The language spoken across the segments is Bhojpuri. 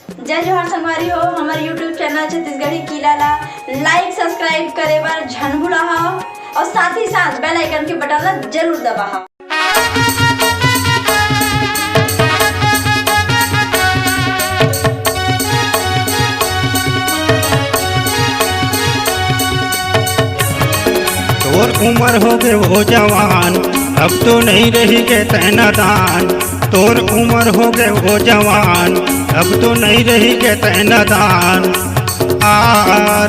जय जोहार संगवारी हो। हमारे यूट्यूब चैनल छत्तीसगढ़ी किला ला लाइक सब्सक्राइब करे बर झन भुलाहा और साथ ही साथ बेल आइकन के बटन ला जरूर दबाहा। और उम्र हो गए वो जवान, अब तो नहीं रही के तैना दान। तोर उम्र हो गए वो जवान, अब तो नहीं रही के तैना दान। आ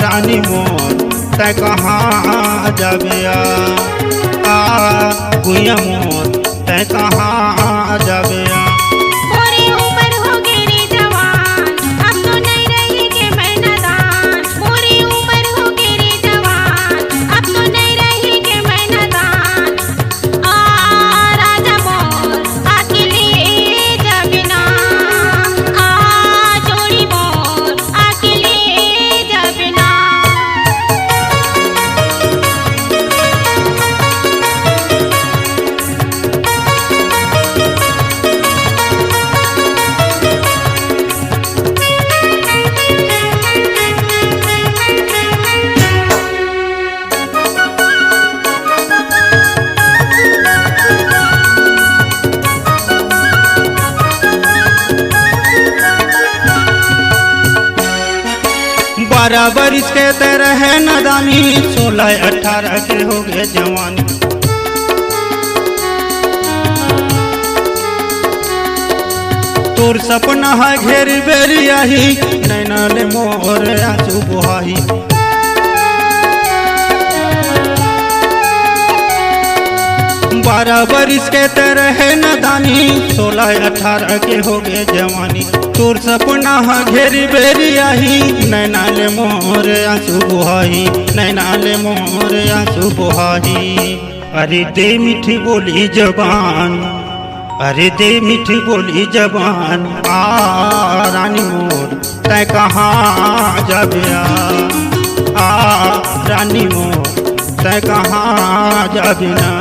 रानी मोर तै कहाँ जाबे आ गुइया मोर तै कहाँ जाबे बराबर इसके तरह है नदानी। 16-18 के हो गए जवानी। तोर सपना है घेरी बेरी आही, नैना ले मोर आंसू बुहाई। बराबर इसके तरह है नदानी। 16-18 के हो गए जवानी। तोर सपना हा घेरी बेरी आही, नैना ले मोर आंसू बुहाई, नैना ले मोर आंसू बुहाई। अरे दे मीठी बोली जबान, अरे दे मीठी बोली जबान। आ रानी मोर तै कहाँ जाबे आ रानी मोर तै कहाँ जाबे ना।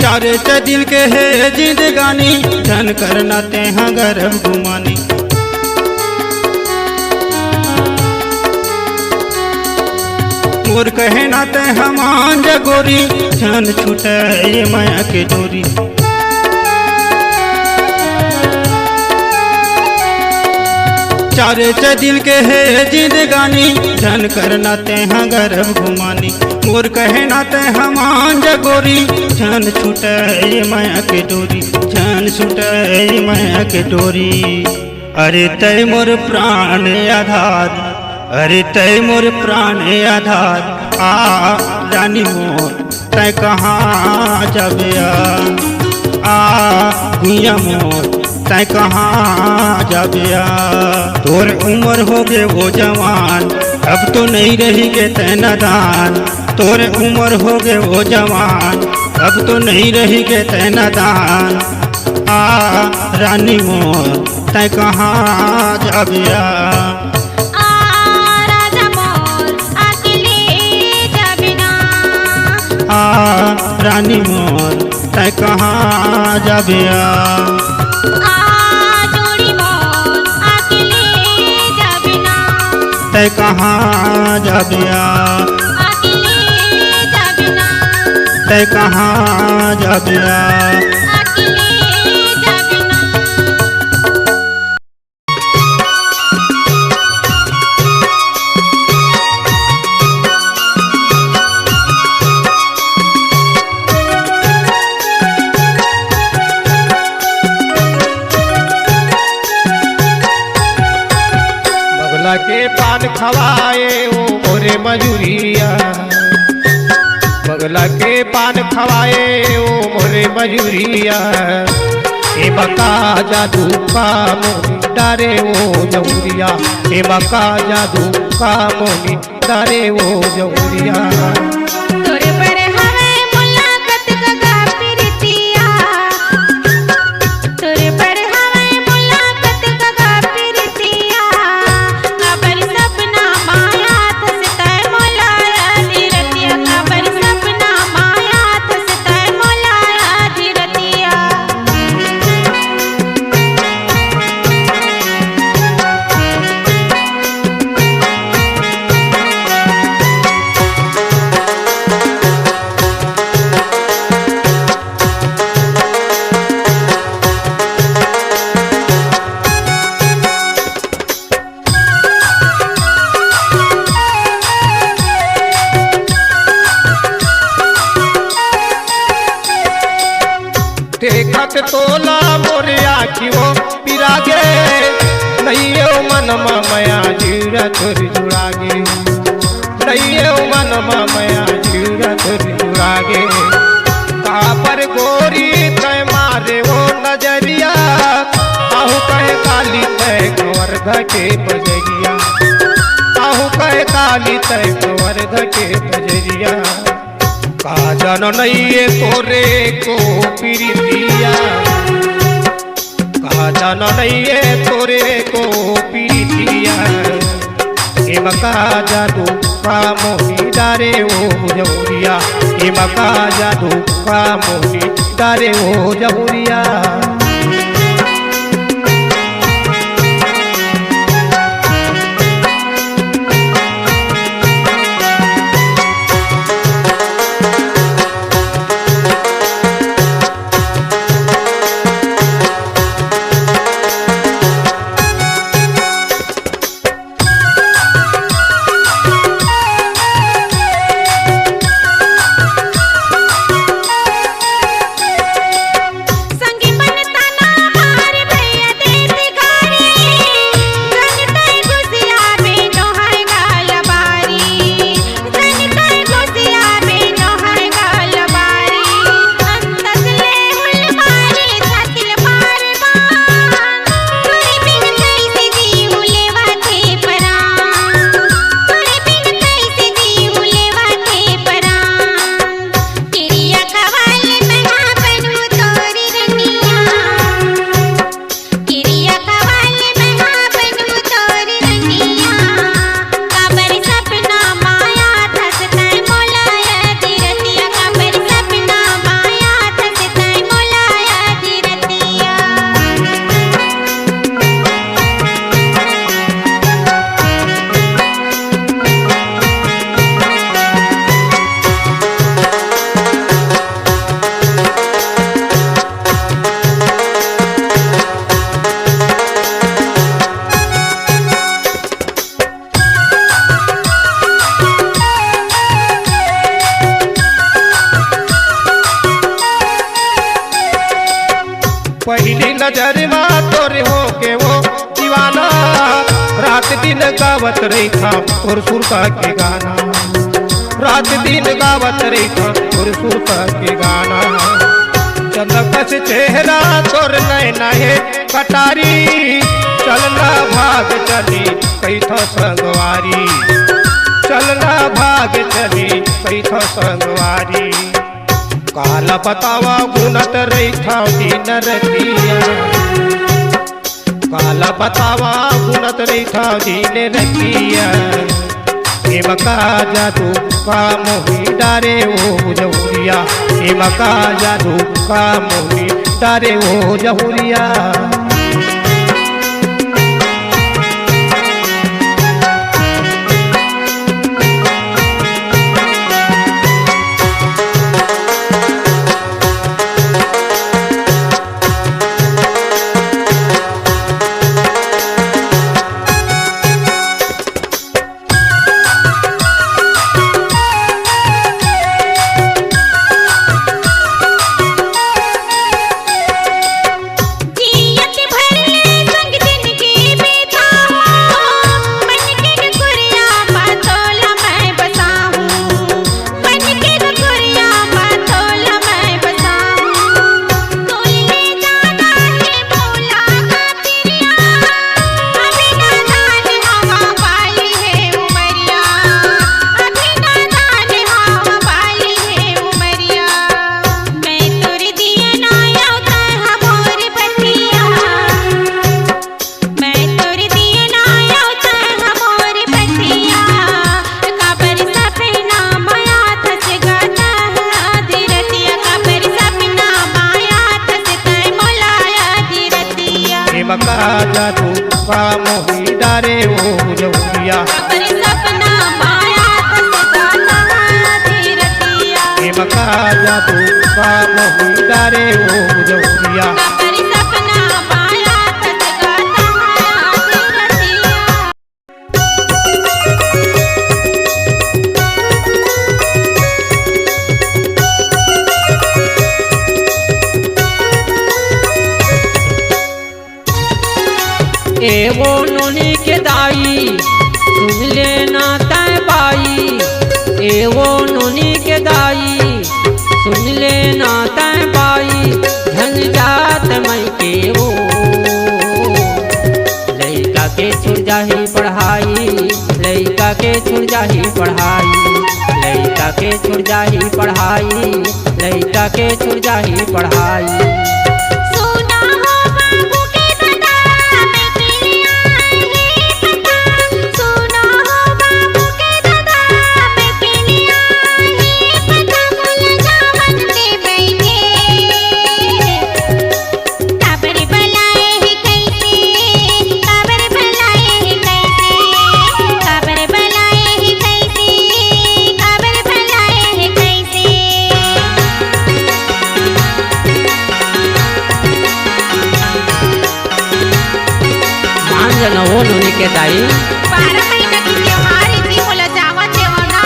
चारे दिन के है जिंदगानी, धन करना ते हाँ गरम गुमानी। मोर कहे ना ते हमान जगोरी, धन छूटे ये माया के डोरी। चारे दिन के है जिंदगानी, धन करना ते हाँ गरम गुमानी। मोर कहे ना ते हमान जगोरी, छन छूटे माया के डोरी, छन छूटे माया के डोरी। अरे तय मोर प्राण आधार, अरे तय मोर प्राण आधार। आ रानी मोर तय कहाँ जाबे आ गुइया मोर तै कहाँ जाबिया। तोर उम्र हो गे वो जवान, अब तो नहीं रही गे तै नादान। तोर उम्र हो गे वो जवान, अब तो नहीं रही गे तै नादान। रानी मोर तै कहाँ जाबिया। राजा मोर अकेले जाबिना। रानी मोर तै कहाँ जाबिया। जोड़ी मोर अकेले जाबिना। तै कहाँ जाबिया। अकेले जाबिना। तै कहाँ जाबिया। अकेले जाबिना। बगला के पान खवाए ओ मोरे मजूरिया। बगला के पान खवाए ओ मोरे मजूरिया। ए बका जादू का मोनी डारे वो जौरिया। ए बका जादू का मोनी डारे वो जौरिया। तोरे पर हवे मुलाकात का प्रीतिया। तोरे पर हवे मुलाकात का प्रीतिया। काबर सपना माया थसता मोलाया धीरतिया। काबर सपना माया थसता मोलाया धीरतिया। देखत तोला मोरे आखियो पिरागे। नैयो मन मया जीरा तोरी जुड़ागे। नैयो मन मया जीरा तोरी जुड़ागे। पर गोरी तय मारे वो नजरिया। आहू कहे काली तय कवर्ध के बजरिया। आहू कहे काली तय कवर्ध के बजरिया। का जानो नहीं तोरे को प्रीतिया। का जानो नहीं तोरे को प्रीतिया। ए मका जादू का मोही डारे वो जौरिया। ए मका जादू का मोही डारे वो जौरिया। नजर में तोरे हो के वो दीवाना, रात दिन गावत रही था और सुरता के गाना, रात दिन गावत रही था और सुरता के गाना। चंदकस चेहरा तोर नैना है कटारी चलना भाग चली कैथो संगवारी चलना भाग चली कैथो संगवारी काला बतावा गुनत रैथा दिन रतिया काला बतावा गुनत रैथा दिन रतिया मका जादू का मोही डारे वो जहुरिया मका जादू का मोही डारे वो जहुरिया मका जादू का मोही डारे वो जहुरिया सपना माया मका जादू का मोही डारे वो जहुरिया सपना माया एवो नोनी के दाई सुन लेना तय बाई एवो नोनी के दाई सुन लेना तय बाई धन जात मई के वो लइका के छुड़ जाही पढ़ाई लइका के छुड़ जाही पढ़ाई लइका के छुड़ जाही पढ़ाई लइका के छुड़ जाही पढ़ाई वो नोनी के दाई 12 महीना की त्योहार इसी बोला जावा देवना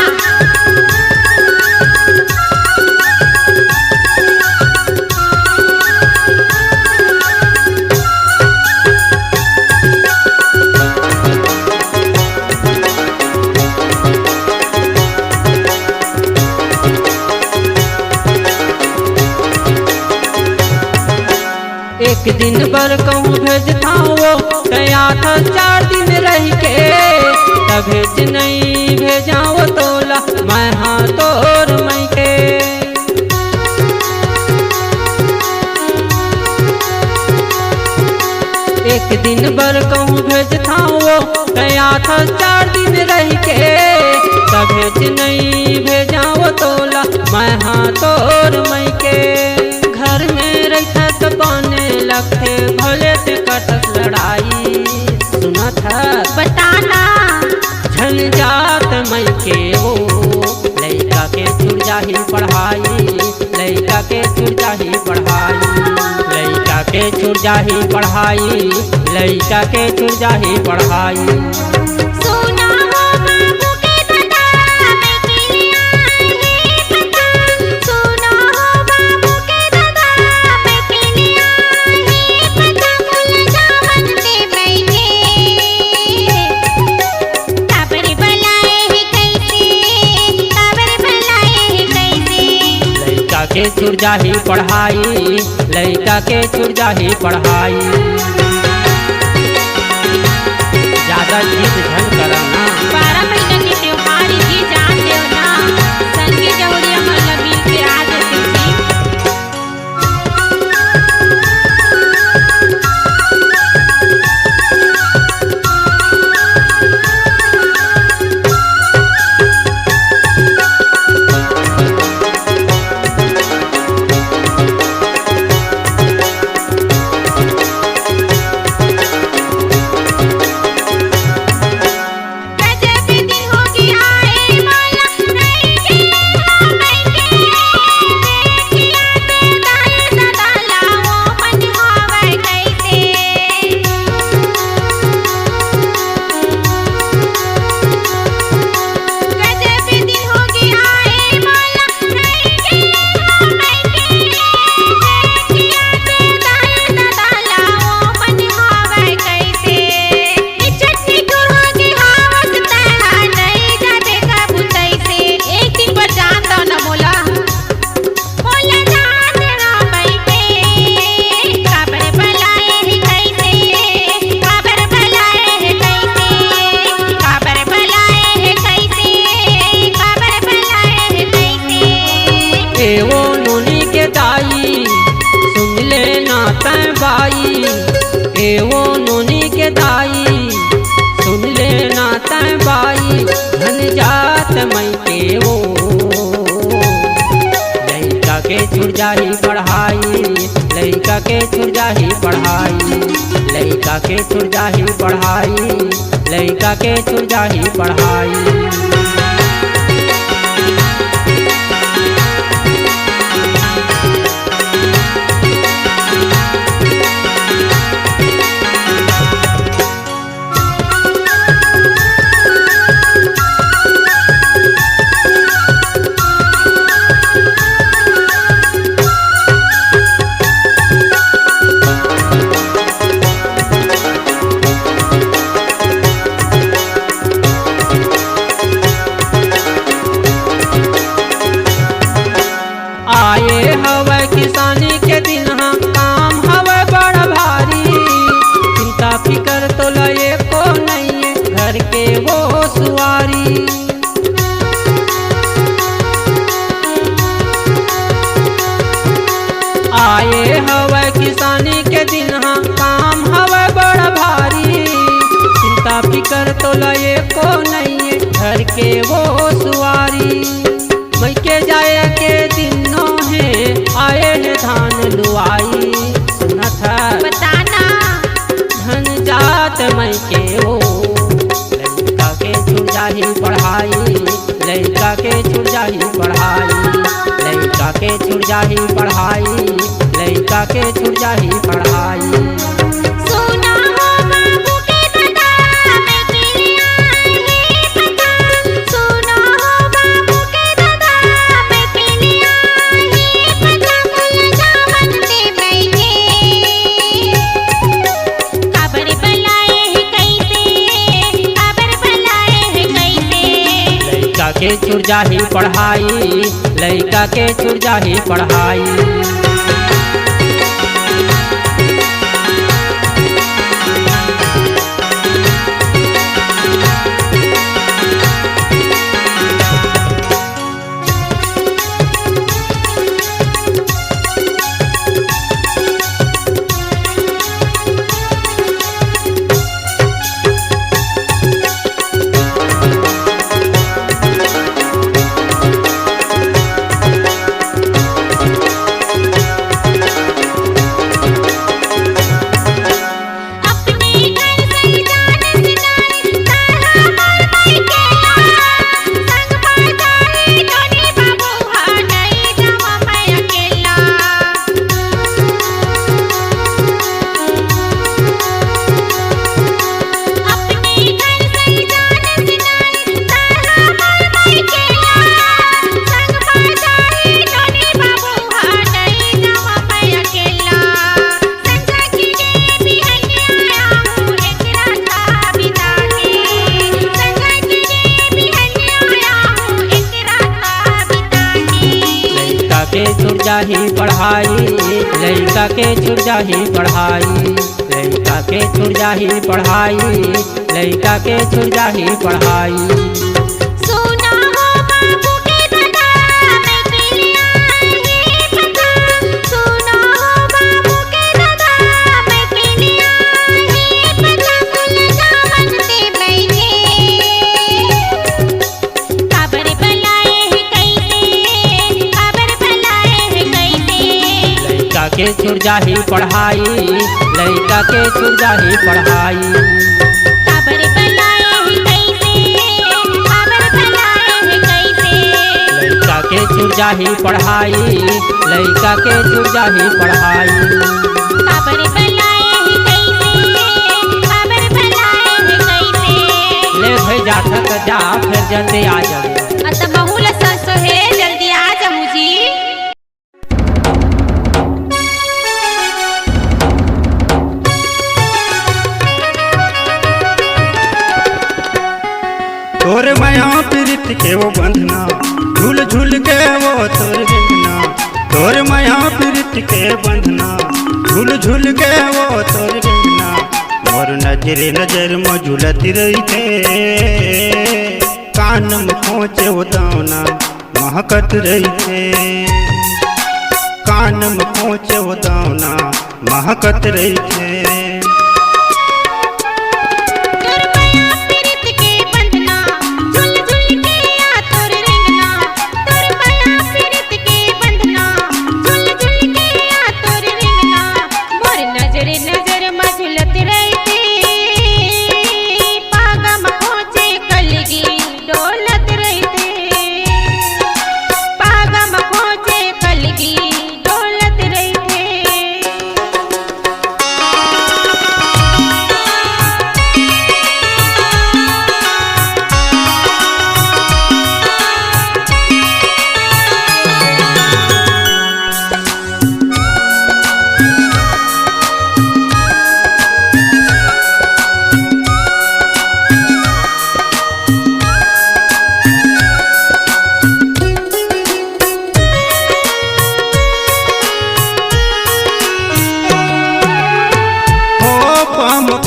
एक दिन बर कहूँ भेजता वो गया था 4 दिन रह के तब भेज नहीं भेजाओ तोला मैं हाँ तोर मई के एक दिन बर कहूँ भेजता वो गया था 4 दिन रह के तब भेज नहीं भेजाओ तोला मैं हाँ तोर मई के घर में रहता तो बने लगते भले से कटस लड़ाई सुना था बताना झंझात मई के वो लइका के छुड़ जाही पढ़ाई लइका के छुड़ जाही पढ़ाई लइका के छुड़ जाही पढ़ाई लइका के छुड़ जाही पढ़ाई के छुट जाही पढ़ाई, लइका के छुट जाही पढ़ाई। ज्यादा जीत झन करना 12 महीना के त्योहार जी जान देव ना, संगी जहुरिया मन मिल के आ जते जी। एवो नोनी के दाई सुन ले ना तैं बाई, एवो नोनी के दाई सुन ले ना तैं बाई। धन जात मई के वो लइका के छुट जाही पढ़ाई, लइका के छुट जाही पढ़ाई, लइका के छुट जाही पढ़ाई, लइका के छुट जाही पढ़ाई। आए हवे किसानी के दिन हाँ, काम हवे बड़ा भारी। चिंता फिकर तो लए को नहीं है, घर के वो सुवारी। आए हवे किसानी के दिन हाँ, काम हवे बड़ा भारी। चिंता फिकर तो लए को नहीं है, घर के वो सुवारी। मई के जाए के दिनों है, आए है धान लुआई। सुना था बताना धन जात मई के वो लइका के छुट जाही पढ़ाई, लइका के छुट जाही पढ़ाई, लइका के छुट जाही पढ़ाई, लइका के छुट जाही पढ़ाई। सुना हो बाबू के दादा मैं के आई पता, सुना हो बाबू के दादा मैं के आई पता। कुल जावन दे बैठे खबर बुलाए है कैसे, खबर बुलाए है कैसे। लइका के छुट जाही पढ़ाई, लइका के छुट जाही पढ़ाई। पढ़ाई लड़का के छूट जाही पढ़ाई लड़का के छूट जाही पढ़ाई लड़का के छूट जाही पढ़ाई सुना हो बाबू के दादा मैं के लिए आई पता सुना हो बाबू के दादा मैं के लिए आई पता कुल जावन दे बैठे खबर बनाए है कैसे खबर बनाए है कैसे लड़का के छूट जाही पढ़ाई लड़का के छूट जाही पढ़ाई खबर बनाए है कैसे खबर बनाए है कैसे लड़का के छूट जाही पढ़ाई लड़का के छूट जाही पढ़ाई खबर बनाए है कैसे खबर बनाए है कैसे ले भाई जा थक जा फिर जल्दी आ जाओ अत बहुल सस है जल्दी आ जा मुझी तोर माया प्रीत के वो बंधना झूल झूल के वो तोर रिंगना तोर माया प्रीत के बंधना झूल झूल के वो तोर रिंगना मोर नजरे नजर में झूलती रही थे कान में पहुँचे वो दावना महकत रही थे कान में पहुँचे वो दावना महकत रही थे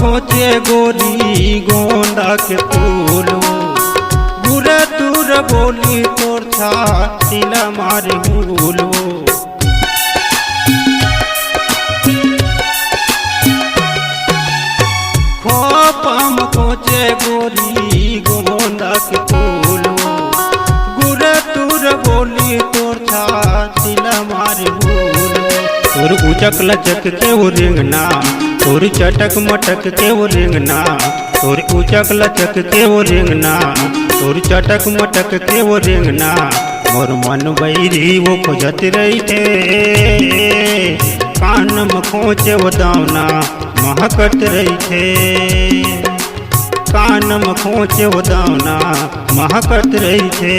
खोचे गोरी गोंदा के फूल बुरे दूर बोली तोर था तिला मारे भूलो खोपम खोचे गोरी गोंदा के फूल गुरे दूर बोली तोर था तिला मारे भूलो तोर उचक लचक के वो रेंगना तोर चटक मटक के वो रेंगना तोर उचक लचक के वो रेंगना तोर चटक मटक के वो रेंगना मोर मन बैरी वो खोजत रही थे कान में खोचे वो दावना महकत रही थे कान में खोचे वो दावना महकत रही थे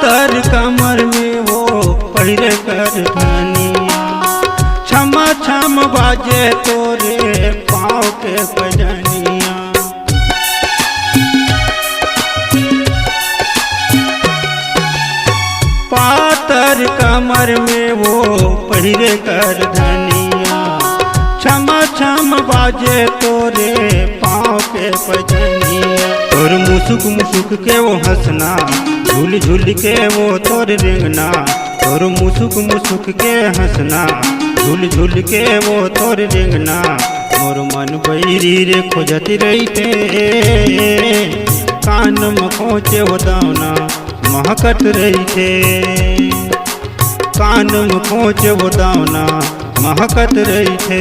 पातर कमर में वो पहिरे कर धनिया छमा छम बाजे तोरे पाँव के बजनिया पातर कमर में वो पहिरे कर धनिया छमा छम बाजे तोरे पाँव के बजनिया और मुसुक मुसुक के वो हंसना झूल झूल के वो तोर रेंगना और मुसुक मुसुक के हंसना झूल झूल के वो तोर रेंगना मोर मन बैरी रे खोजत रहते कान में खोचे वो दावना महकत रहते कान में खोचे वो दावना महकत रहते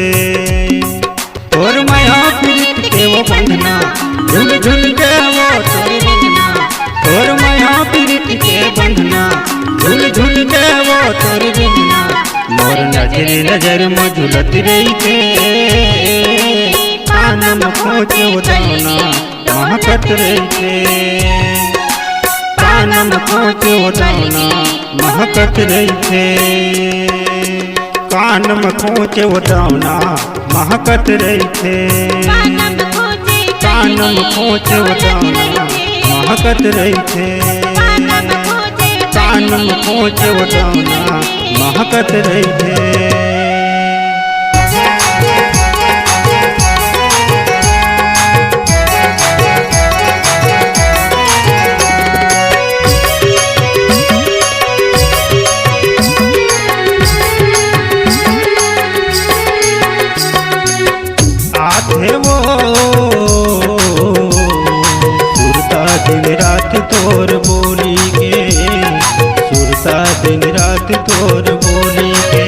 और माया पीड़ित के वो बंधना झुल झुल के वो तोर रेंगना और माया पीड़ित के बंधना झुल झुल के वो तोर रेंगना मोर नजर नजर में झुलत रहते कान में खोचे वो दावना महकत रहते कान में खोचे वो दावना महकत रहते कान में खोचे वो दावना महकत रहते कान में खोचे वो दावना महकत रहते कान में खोचे वो दावना महकत रहते दिन रात तोर बोली के सुरता दिन रात तोर बोली के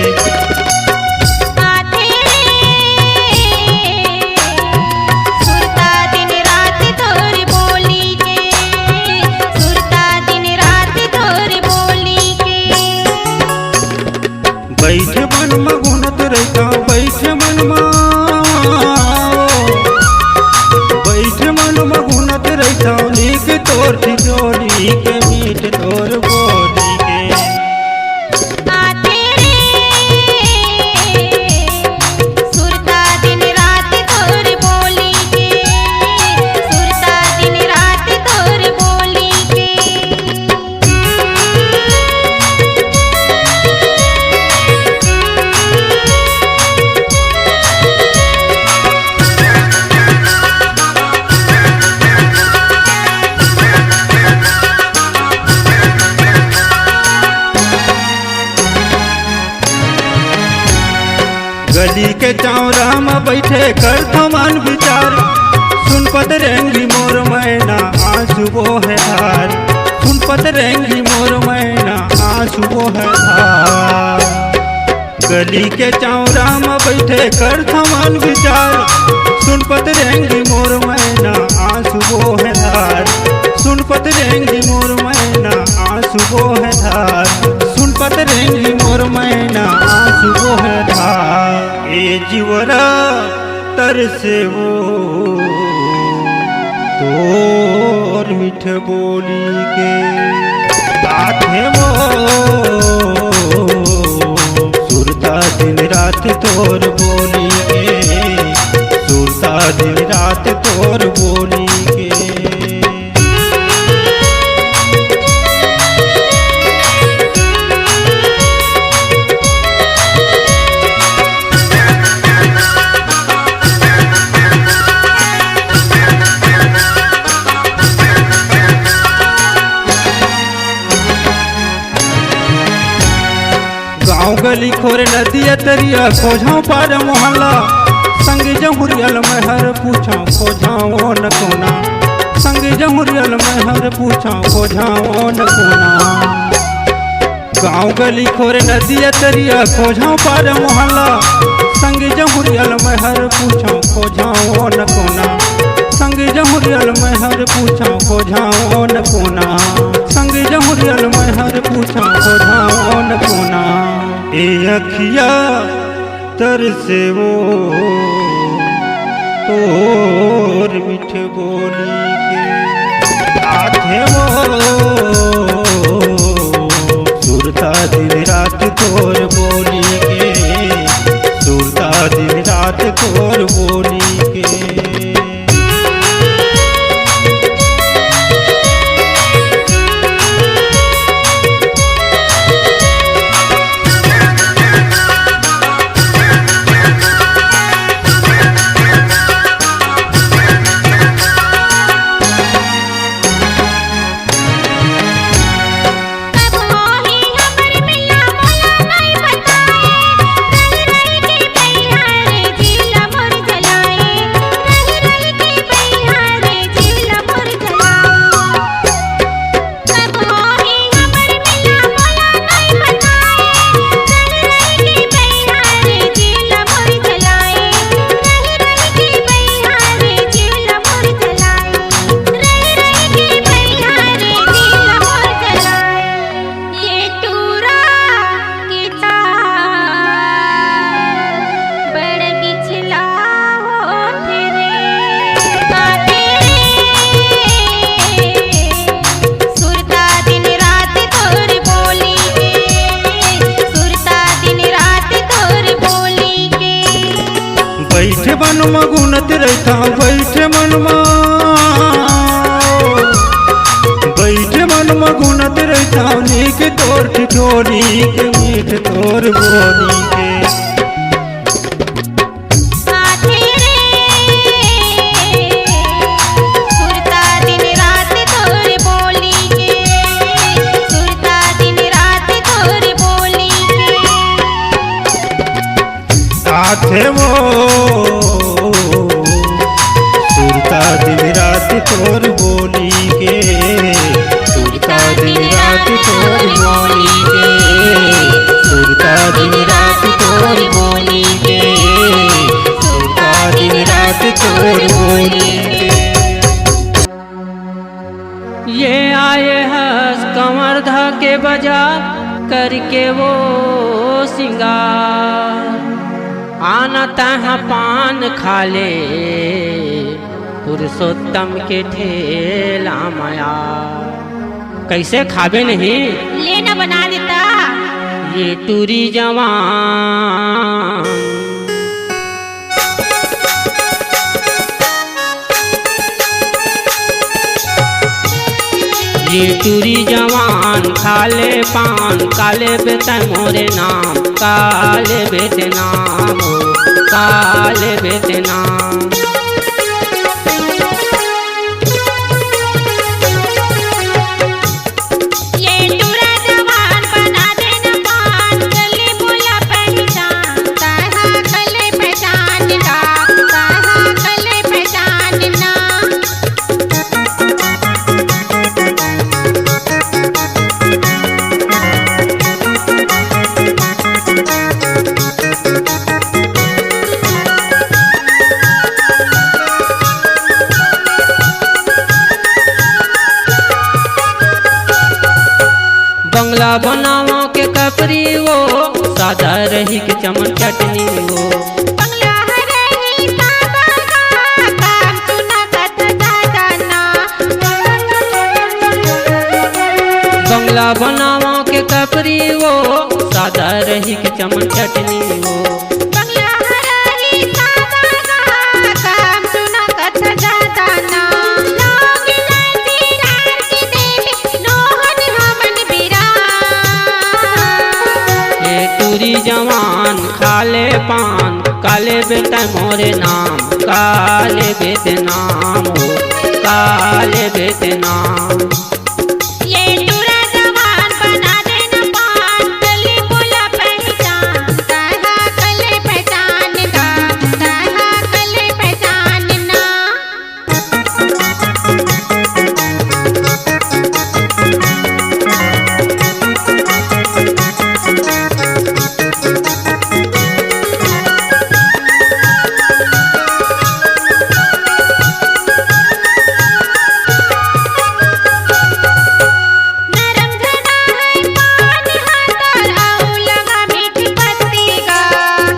सुरता दिन रात तोर बोली के सुरता दिन रात तोर बोली के बैठ मन में घुनत रहता बैठ मन में घुनत रहता नीक तोर ठिठोरी के मीठ तोर बोली के सुरता दिन रात तोर बोली के सुरता दिन रात तोर बोली के गली के चौरा में बैठे कर थमान विचार सुन पतरेंगी मोर मैना आंसू वो है धार सुन पतरेंगी मोर मैना आंसू वो है धार गली के चौरा में बैठे कर थमान विचार सुन पतरेंगी मोर मैना आंसू वो है धार सुन पतरेंगी मोर मैना आंसू वो है धार सुन पतरेंगी मोर मैना आंसू वो है धार ए जीवरा तरसे वो तोर मीठ बोली के आठे वो सुरता दिन रात तोर बोली के सुरता दिन रात तोर बोली के गाँव गली खोर नदिया तरिया खोझाओ पार मोहल्ला संग जहुरियल में हर पूछा खोझाओ न कोना संग जहुरियल में हर पूछा खोझाओ न कोना गाँव गली खोर नदिया तरिया खोझाओ पार मोहल्ला संग जहुरियल में हर पूछा खोझाओ न कोना संग जहुरियल में हर पूछा खोझाओ न कोना संग जहुरियल में हर पूछा खोझाओ न कोना ए अखिया तरसे वो तोर मीठ बोली के आठे वो सुरता दिन रात तोर बोली के, सुरता दिन रात तोर बोली के। बैठे मन गुनत रहता, बैठे मन बैठे मन गुनत रहता, नीक तोर ठिठोरी के, मीठ तोर बोली के। साथे वो सुरता दिन रात तोर बोली के, सुरता दिन रात तोर बोली के, सुरता दिन रात तोर बोली के, सुरता दिन रात तोर बोली के। ये आए हंस कमर धा के बजा करके वो सिंगार, आना तहाँ पान खा ले पुरुषोत्तम के ठेला माया। कैसे खाबे नहीं, लेना बना देता। ये टूरी जवान ये टूरी जवान खाले पान, काले बेटे मोरे नाम, काले बेटे नाम हो, काले बेटे नाम। ये टूरा जवान बना देना पान, गली बोला पहचान, ताहा गले पहचानना, ताहा गले पहचानना। बंगला बनावा के कपरी वो, सादा रही के चमन चटनी वो। बंगला रही सादा का, काम सुना कत दादा ना। बंगला बनावा के कपरी वो, सादा रही के चमन चटनी वो। बंगला रही सादा का, काम सुना कत दादा ना। लोग जाती रार की देवी, नोहन हमन बिरा। ये टूरी जवान खाले पान, काले बेटे मोरे नाम, काले बेटे नाम हो, काले बेटे नाम। ये टूरा जवान बना देना पान, गली बोला पहचान, ताहा गले पहचानना, ताहा गले पहचानना। नरम घना है पान हाथर, आऊ लगा मीठी पत्ती का।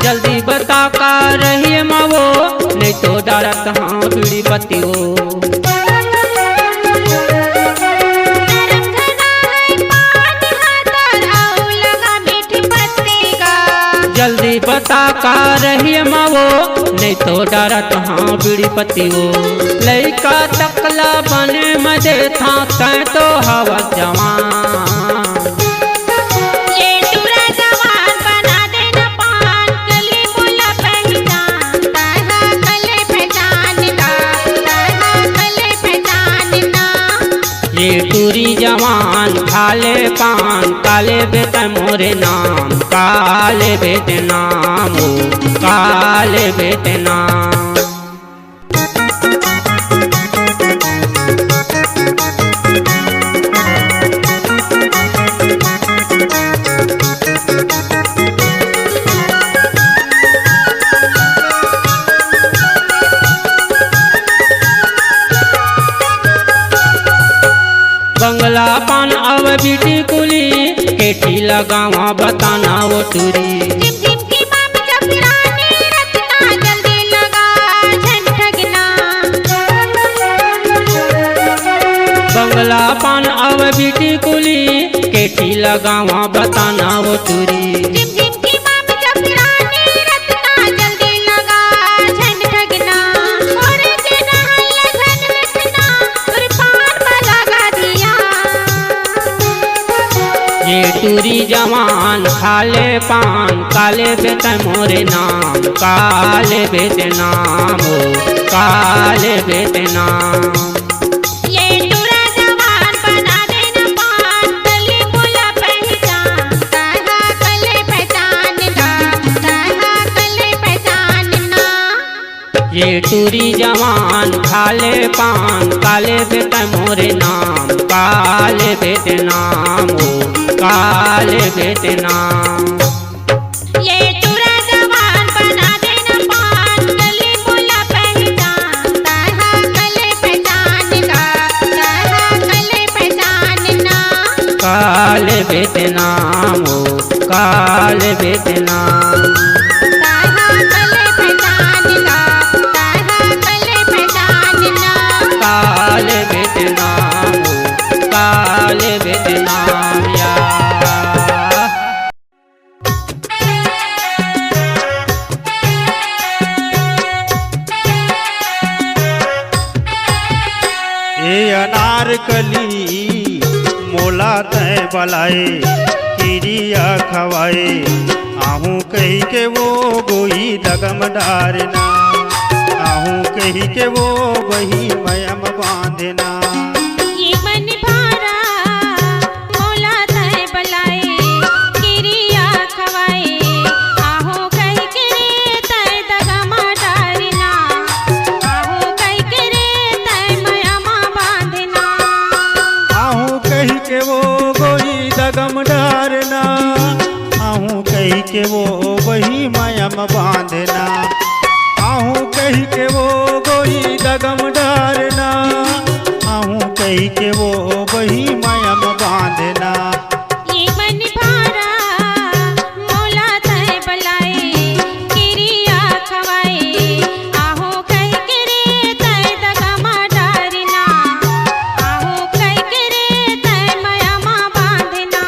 जल्दी बता का रही मावो, नहीं तो डरत हाँ बीड़ी पति हो। नरम घना है पान हाथर, आऊ रही मावो नहीं तो डरत हाँ बीड़ी पति वो लैका तकला बने मजे था तै तो हवा जवान ये टूरा जवान बना देना पान गली बोला पहचान ताहा कले पहचानना ताहा कले पहचानना ये टूरी जवान खाले पान काले बेट मोरे नाम काले बेट नाम ओ काले बेट नाम बंगला पान अब बीटी कुली केठी लगावा बताना वो टूरी जिम जिम की बाप चपराने रखना जल्दी लगा झंझगना बंगला पान अब बीटी कुली केठी लगावा बताना वो टूरी जिम जिम की बाप चपराने रखना जल्दी लगा झंझगना और के नहल घन लखना और पान में लगा दिया ये टूरी जवान खाले पान काले बेट मोरे नाम काले बेट नाम ओ काले बेट नाम ये टूरा जवान बना देना पान गली बोला पहचान ताहा कले पहचानना ताहा कले पहचानना ये टूरी जवान खाले पान काले बेट मोरे नाम काले बेट नाम ओ काले बेट नाम ये टूरा जवान बना देना पान गली बोला पहचान ताहा कले पहचानना ताहा कले पहचानना काले बेट नाम ओ काले बेट नाम ताहा कले पहचानना ताहा कले पहचानना काले बेट नाम ओ काले बेट नाम या ए अनारकली मोला तय बलाए किरिया खवाए आहू कही के वो गोई दगम डारना आहू कही के वो वही मयम बांधना ये मन भारा मोला तय बलाए किरिया खवाए आहो कई करे तय दगमा डारना आहो कई करे तय मयमा बांधना आहू कही के वो गोई दगम डारना आहू कही के वो वही मयम बांधना आहू कही के वो गोई दगम डारना आहू कही के वो वही मयम बांधना ये मन भारा मोला तय बलाए किरिया खवाए आहो कई करे तय दगमा डारना आहो कई करे तय मयमा बांधना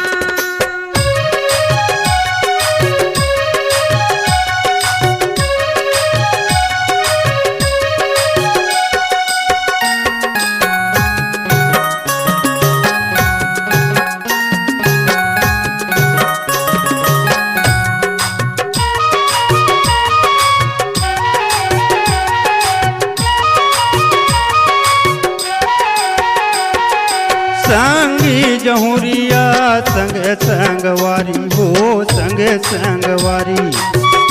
संगी जहुरिया संग संगवारी हो संग संगवारी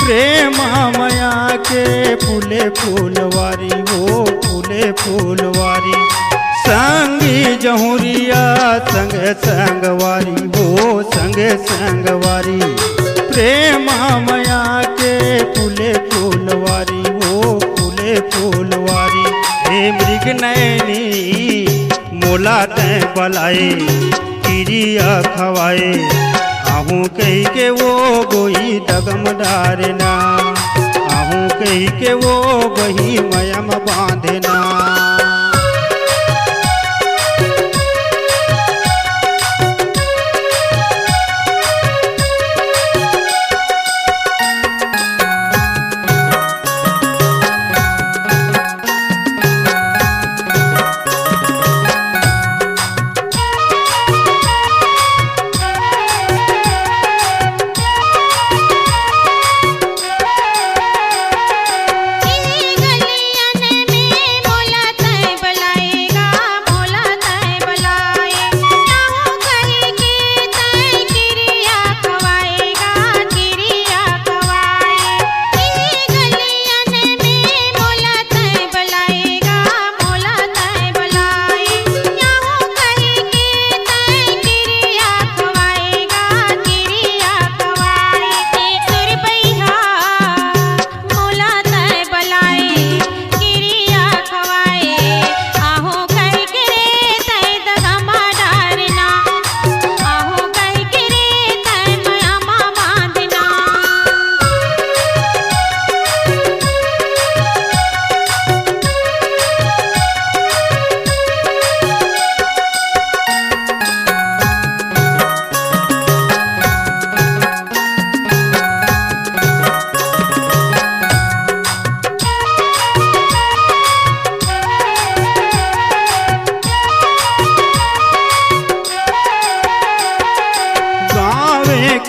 प्रेम मया के फूले फूलवारी हो फूले फूलवारी संगी जहुरिया संग संगवारी हो संग संगवारी प्रेम मया के फूले फूलवारी हो फूले फूलवारी हे मृग नैनी मोला तय बलाए किरिया खवाए आहू कही के वो गोई दगम डारना आहू कही के वो वही मयम बांधना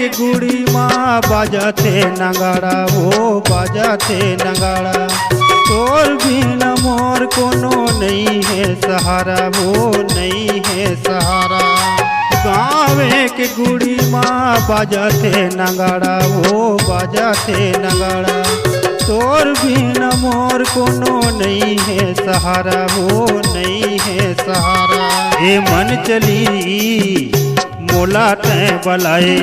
के गुड़ी माँ बाजाते नगाड़ा वो बाजाते नगाड़ा तोर भी न मोर कोनो नहीं है सहारा वो नहीं है सहारा गाँवे के गुड़ी माँ बाजाते नगाड़ा वो बाजाते नगाड़ा तोर भी न मोर कोनो नहीं है सहारा वो नहीं है सहारा ए मन चली मोला तय बलाए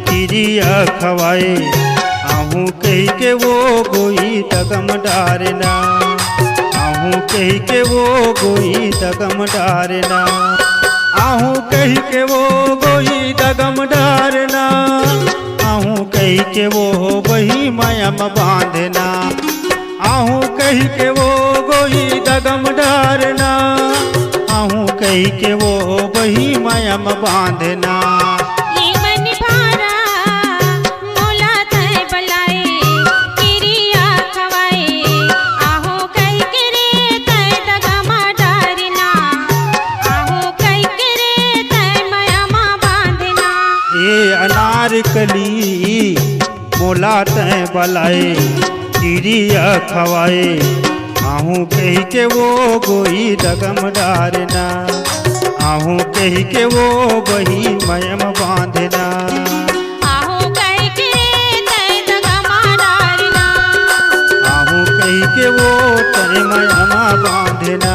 तिरिया खवाए आहू कही के वो गोई दगम डारना आहू कही के वो गोई दगम डारना आहू कही के वो गोई दगम डारना आहू कही के वो वही मयम बांधना आहू कही के वो गोई दगम डारना आहू कही के वो वही मयम बांधना ये मन भारा मोला तय बलाए किरिया खवाए आहो कई करे तय दगमा डारना आहो कई करे तय मयमा बांधना ए अनारकली मोला तय बलाए तिरिया खवाए आहू कही के वो गोई दगम डारना आहू कही के वो वही मयम बांधना आहो कई करे तय दगमा डारना आहू कही के वो तय मयम बांधना।